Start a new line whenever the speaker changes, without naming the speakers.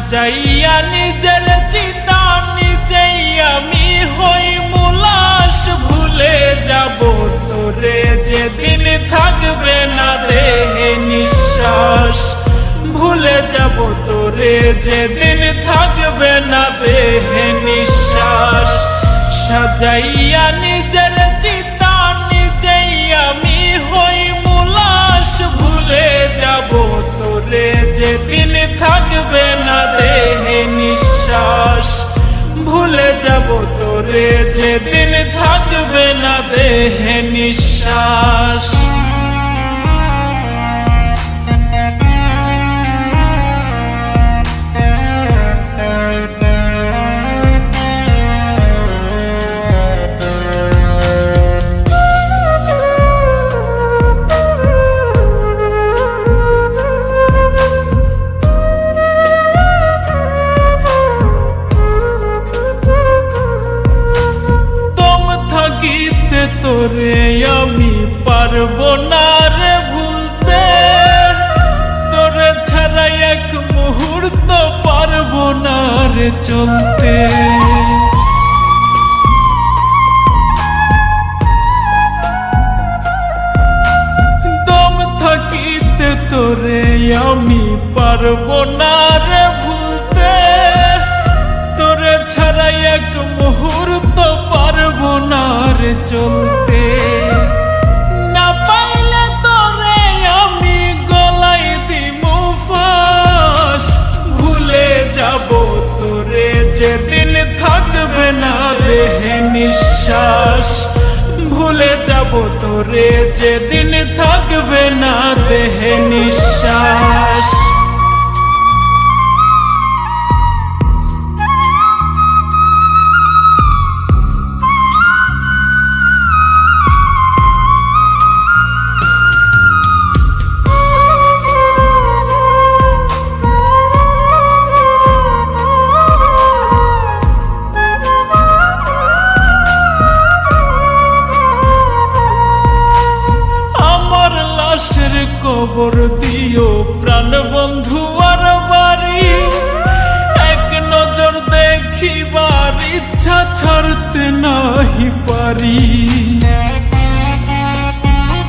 সাজাইয়া নিজের চিতা নিজেই আমি হই মুলাশ। ভুলে যাব তোরে যেদিন থাকবে না দেহে নিঃশ্বাস। ভুলে যাব তোরে যেদিন থাকবে না দেহে নিঃশ্বাস। সাজাইয়া নিজের চিতা নিজেই আমি হই মুলাশ। ভুলে যাব তোরে যেদিন থাকবে না দেহে নিঃশ্বাস। ভুলে যাব তোরে যেদিন থাকবে না দেহে নিঃশ্বাস। তোরে আমি পারবো না রে ভুলতে। তোরে ছাড়া এক মুহূর্ত পারবো না রে চলতে। দম থাকিতে তোরে আমি পারবো না রে ভুলতে। তোরে ছাড়া এক মুহূর্ত পারবো না রে চলতে। না পাইলে তোরে আমি গলাই দিমু ফাঁস। ভুলে যাব তোরে যেদিন থাকবে না দেহে নিঃশ্বাস। ভুলে যাব তোরে যেদিন থাকবে না দেহে নিঃশ্বাস। কবর দিও প্রাণ বন্ধু আর বাড়ি। এক নজর দেখিবার ইচ্ছা ছাড়তে নাহি পারি।